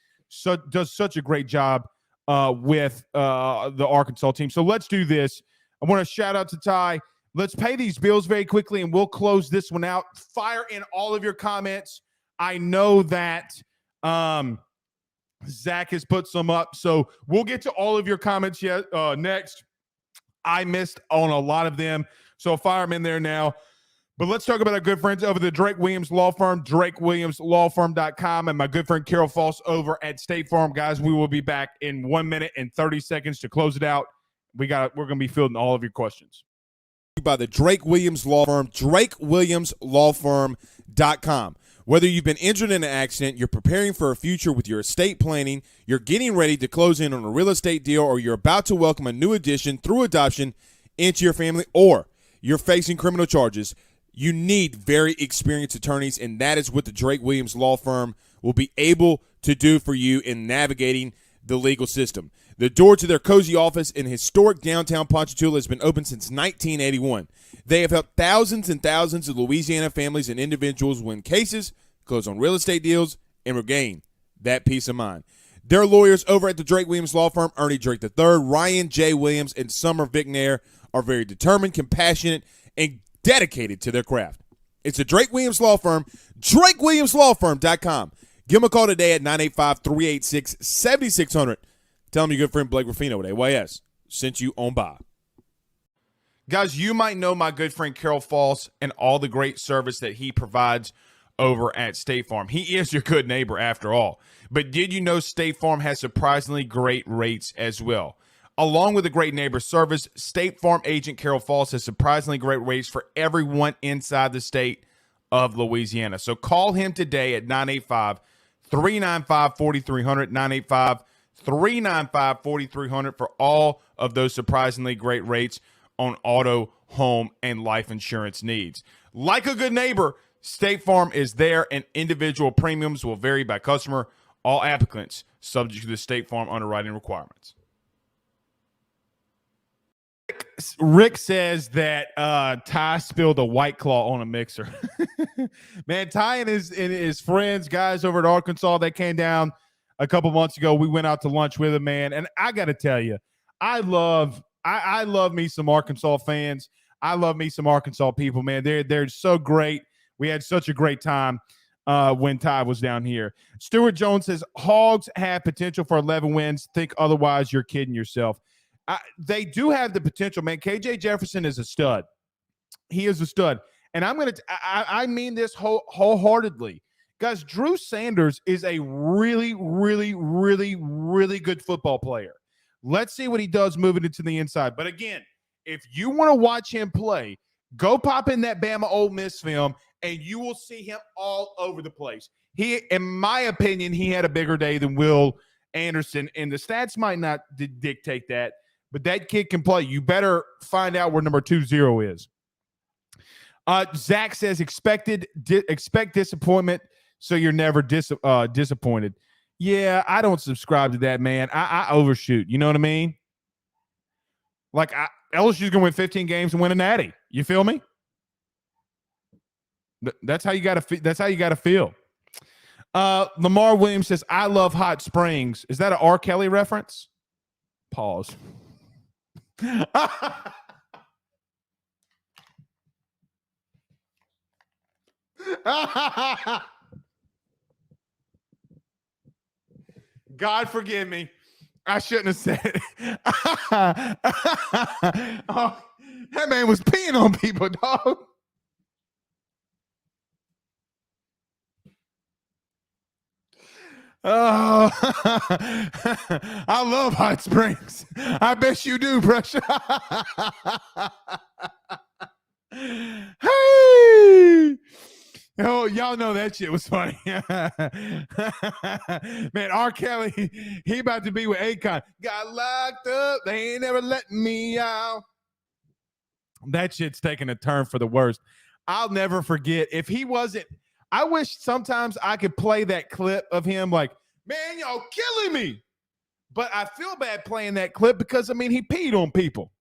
Does such a great job with the Arkansas team. So let's do this. I want to shout out to Tye. Let's pay these bills very quickly, and we'll close this one out. Fire in all of your comments. I know that Zach has put some up, so we'll get to all of your comments next. I missed on a lot of them, so fire them in there now. But let's talk about our good friends over the Drake Williams Law Firm, drakewilliamslawfirm.com, and my good friend Carol Foss over at State Farm. Guys, we will be back in 1 minute and 30 seconds to close it out. We're going to be fielding all of your questions. By the Drake Williams Law Firm, drakewilliamslawfirm.com. Whether you've been injured in an accident, you're preparing for a future with your estate planning, you're getting ready to close in on a real estate deal, or you're about to welcome a new addition through adoption into your family, or you're facing criminal charges, you need very experienced attorneys, and that is what the Drake Williams Law Firm will be able to do for you in navigating the legal system. The door to their cozy office in historic downtown Ponchatoula has been open since 1981. They have helped thousands and thousands of Louisiana families and individuals win cases, close on real estate deals, and regain that peace of mind. Their lawyers over at the Drake Williams Law Firm, Ernie Drake III, Ryan J. Williams, and Summer Vignair, are very determined, compassionate, and dedicated to their craft. It's the Drake Williams Law Firm, drakewilliamslawfirm.com. Give them a call today at 985-386-7600. Tell them your good friend Blake Ruffino at AYS sent you on by. Guys, you might know my good friend Carol Foss and all the great service that he provides over at State Farm. He is your good neighbor after all. But did you know State Farm has surprisingly great rates as well? Along with the great neighbor service, State Farm agent Carol Foss has surprisingly great rates for everyone inside the state of Louisiana. So call him today at 985-395-4300, 985-395-4300 for all of those surprisingly great rates on auto, home, and life insurance needs. Like a good neighbor, State Farm is there, and individual premiums will vary by customer. All applicants subject to the State Farm underwriting requirements. Rick says that Tye spilled a White Claw on a mixer. Man, Tye and his friends, guys over at Arkansas, they came down a couple months ago. We went out to lunch with him, man, and I got to tell you, I love me some Arkansas fans. I love me some Arkansas people, man. They're so great. We had such a great time when Tye was down here. Stuart Jones says, Hogs have potential for 11 wins. Think otherwise, you're kidding yourself. They do have the potential, man. KJ Jefferson is a stud. He is a stud. And I mean this wholeheartedly. Guys, Drew Sanders is a really, really, really, really good football player. Let's see what he does moving into the inside. But again, if you want to watch him play, go pop in that Bama Ole Miss film, and you will see him all over the place. In my opinion, he had a bigger day than Will Anderson, and the stats might not dictate that, but that kid can play. You better find out where number 20 is. Zach says, expect disappointment, so you're never disappointed. Yeah, I don't subscribe to that, man. I overshoot. You know what I mean? Like, LSU's going to win 15 games and win a natty. You feel me? That's how you got to. That's how you got to feel. Lamar Williams says, "I love Hot Springs." Is that an R. Kelly reference? Pause. God forgive me. I shouldn't have said it. Oh, that man was peeing on people, dog. Oh, I love Hot Springs. I bet you do, pressure. Hey, Oh, y'all know that shit was funny. Man, R. Kelly, he about to be with Akon. Got locked up. They ain't never letting me out. That shit's taking a turn for the worst. I'll never forget. If he wasn't, I wish sometimes I could play that clip of him like, man, y'all killing me. But I feel bad playing that clip because, I mean, he peed on people.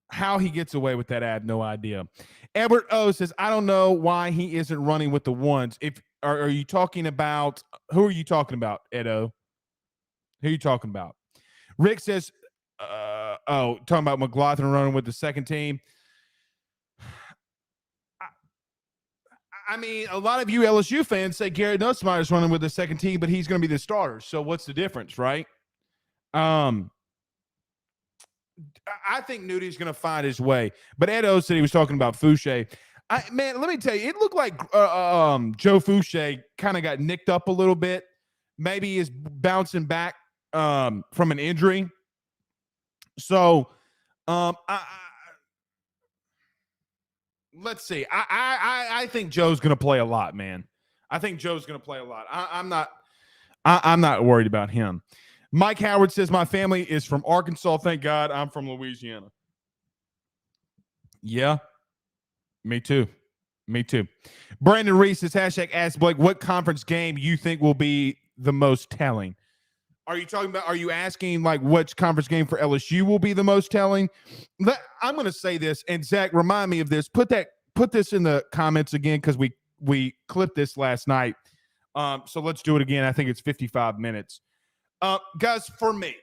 How he gets away with that, I have no idea. Edward O says, I don't know why he isn't running with the ones. If are you talking about, who are you talking about, Edo? Who are you talking about? Rick says, talking about McLaughlin running with the second team. I mean, a lot of you LSU fans say Garrett Nussmeier's running with the second team, but he's going to be the starter. So what's the difference, right? I think Nudi's going to find his way. But Edo said he was talking about Fouché. Man, let me tell you, it looked like Joe Fouché kind of got nicked up a little bit. Maybe he's bouncing back from an injury. So let's see. I think Joe's going to play a lot, man. I think Joe's going to play a lot. I'm not worried about him. Mike Howard says, my family is from Arkansas. Thank God I'm from Louisiana. Yeah, me too. Me too. Brandon Reese says, hashtag Ask Blake, what conference game you think will be the most telling? Are you asking like which conference game for LSU will be the most telling? I'm going to say this, and Zach, remind me of this. Put this in the comments again because we clipped this last night. So let's do it again. I think it's 55 minutes. Guys, for me,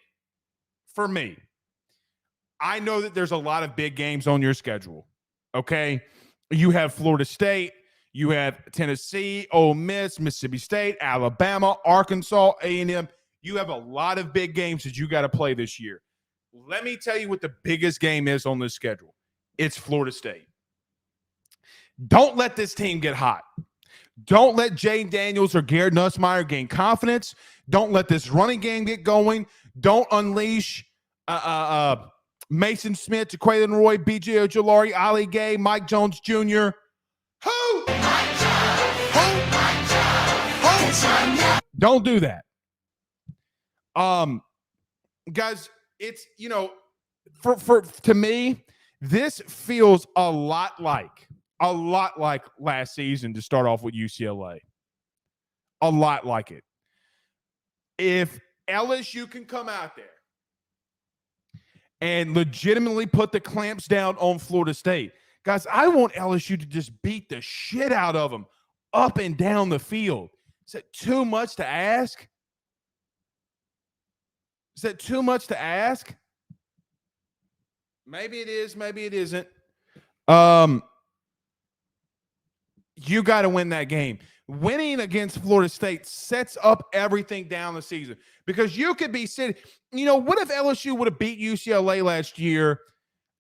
I know that there's a lot of big games on your schedule. Okay. You have Florida State, you have Tennessee, Ole Miss, Mississippi State, Alabama, Arkansas, A&M. You have a lot of big games that you got to play this year. Let me tell you what the biggest game is on this schedule. It's Florida State. Don't let this team get hot. Don't let Jay Daniels or Garrett Nussmeier gain confidence. Don't let this running game get going. Don't unleash Mason Smith, Jaqualan Roy, B.J. Ojolari, Ali Gay, Mike Jones Jr. Who? Don't do that. Guys, it's, to me, this feels a lot like last season to start off with UCLA. A lot like it. If LSU can come out there and legitimately put the clamps down on Florida State, guys, I want LSU to just beat the shit out of them up and down the field. Is that too much to ask? Is that too much to ask? Maybe it is, maybe it isn't. You got to win that game. Winning against Florida State sets up everything down the season because you could be sitting, what if LSU would have beat UCLA last year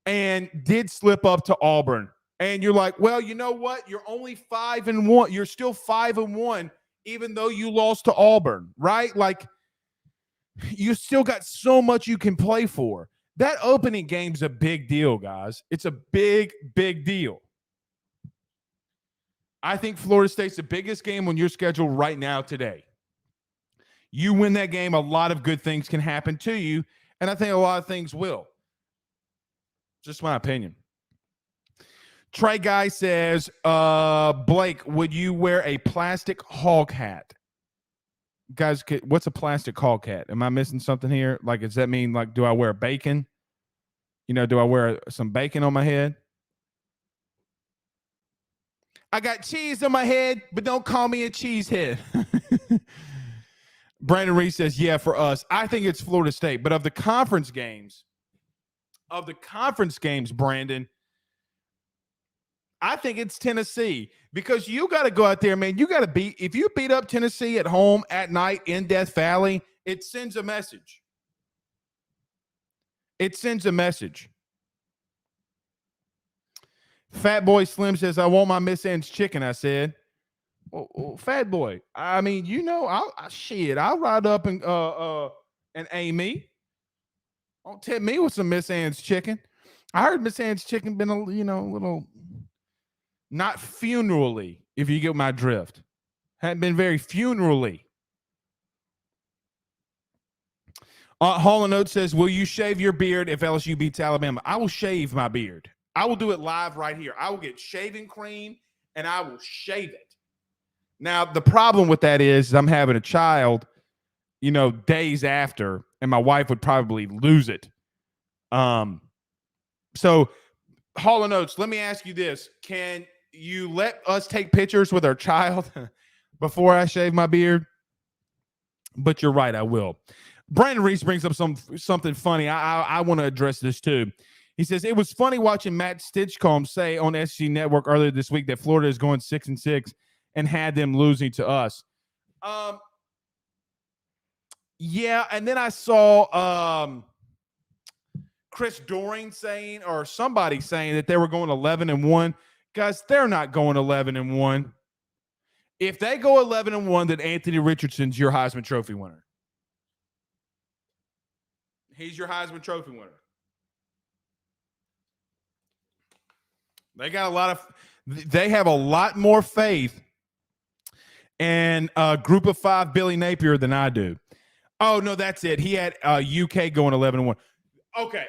and did slip up to Auburn? And you're like, well, you know what? You're only 5-1. You're still 5-1, even though you lost to Auburn, right? Like, you still got so much you can play for. That opening game's a big deal, guys. It's a big, big deal. I think Florida State's the biggest game on your schedule right now today. You win that game, a lot of good things can happen to you, and I think a lot of things will. Just my opinion. Trey Guy says, Blake, would you wear a plastic hog hat? Guys, what's a plastic hog hat? Am I missing something here? Like, does that mean, like, do I wear bacon? Do I wear some bacon on my head? I got cheese on my head, but don't call me a cheesehead. Brandon Reese says, yeah, for us. I think it's Florida State. But of the conference games, Brandon, I think it's Tennessee because you got to go out there, man. You got to if you beat up Tennessee at home at night in Death Valley, it sends a message. It sends a message. Fat Boy Slim says, I want my Miss Ann's chicken, I said. Well, Fat Boy, I mean, I'll ride up and Amy. Don't tempt me with some Miss Ann's chicken. I heard Miss Ann's chicken been a little not funerally, if you get my drift. Hadn't been very funerally. Hall & Oates says, will you shave your beard if LSU beats Alabama? I will shave my beard. I will do it live right here. I will get shaving cream, and I will shave it. Now, the problem with that is I'm having a child, days after, and my wife would probably lose it. So, Hall & Oates, let me ask you this. Can you let us take pictures with our child before I shave my beard? But you're right, I will. Brandon Reese brings up something funny. I want to address this too. He says, it was funny watching Matt Stinchcomb say on SG Network earlier this week that Florida is going 6-6 and had them losing to us. Yeah, and then I saw Chris Doring saying, or somebody saying that they were going 11-1. Guys, they're not going 11-1. If they go 11-1, then Anthony Richardson's your Heisman Trophy winner. He's your Heisman Trophy winner. They have a lot more faith in Group of Five Billy Napier than I do. Oh, no, that's it. He had UK going 11-1. Okay,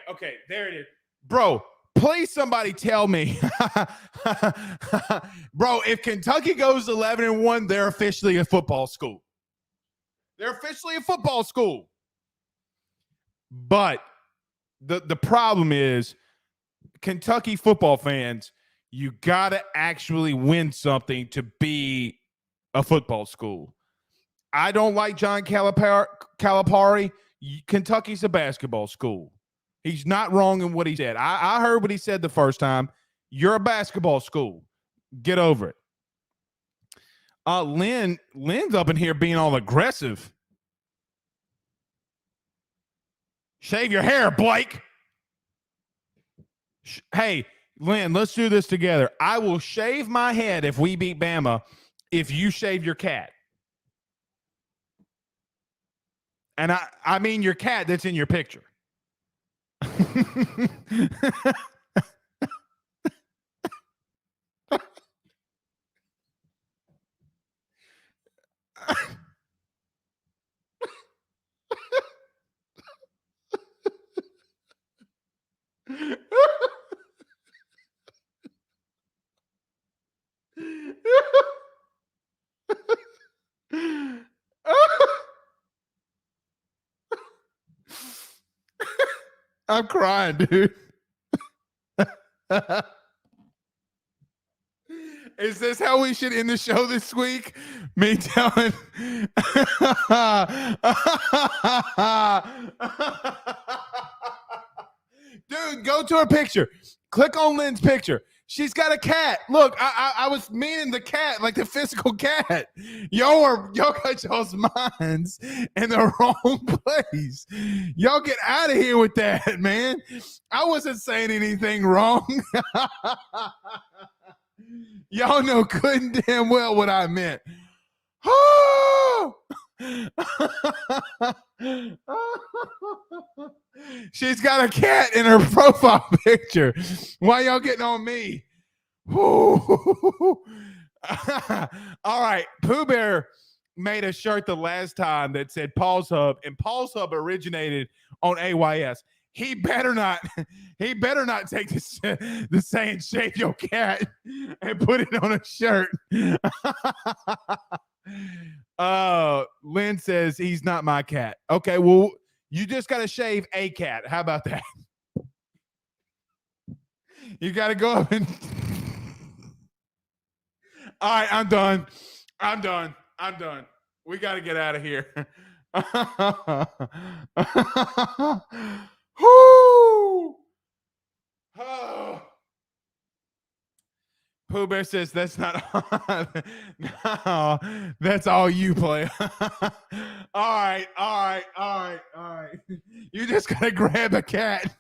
there it is. Bro, please somebody tell me. Bro, if Kentucky goes 11-1, they're officially a football school. They're officially a football school. But the problem is, Kentucky football fans, you got to actually win something to be a football school. I don't like John Calipari. Kentucky's a basketball school. He's not wrong in what he said. I heard what he said the first time. You're a basketball school. Get over it. Lynn's up in here being all aggressive. Shave your hair, Blake. Hey, Lynn, let's do this together. I will shave my head if we beat Bama if you shave your cat. And I mean your cat that's in your picture. I'm crying, dude. Is this how we should end the show this week? Me telling. Dude, go to her picture. Click on Lynn's picture. She's got a cat. Look, I was meaning the cat, like the physical cat. Y'all got y'all's minds in the wrong place. Y'all get out of here with that, man. I wasn't saying anything wrong. Y'all know good and damn well what I meant. She's got a cat in her profile picture. Why y'all getting on me? All right. Pooh Bear made a shirt the last time that said Paul's Hub, and Paul's Hub originated on AYS. He better not take the saying shave your cat and put it on a shirt. Lynn says he's not my cat. Okay, well, you just got to shave a cat. How about that? You got to go up and... All right, I'm done. We got to get out of here. Whoo! Oh. Pooh Bear says that's not no, that's all you play. All right. You just gotta grab a cat.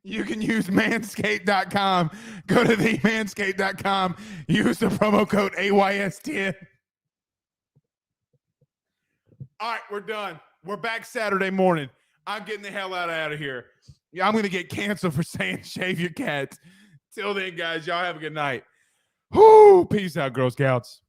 You can use manscaped.com. Go to themanscaped.com. Use the promo code AYS10. All right, we're done. We're back Saturday morning. I'm getting the hell out of here. Yeah, I'm going to get canceled for saying shave your cats. Till then, guys, y'all have a good night. Whoo! Peace out, Girl Scouts.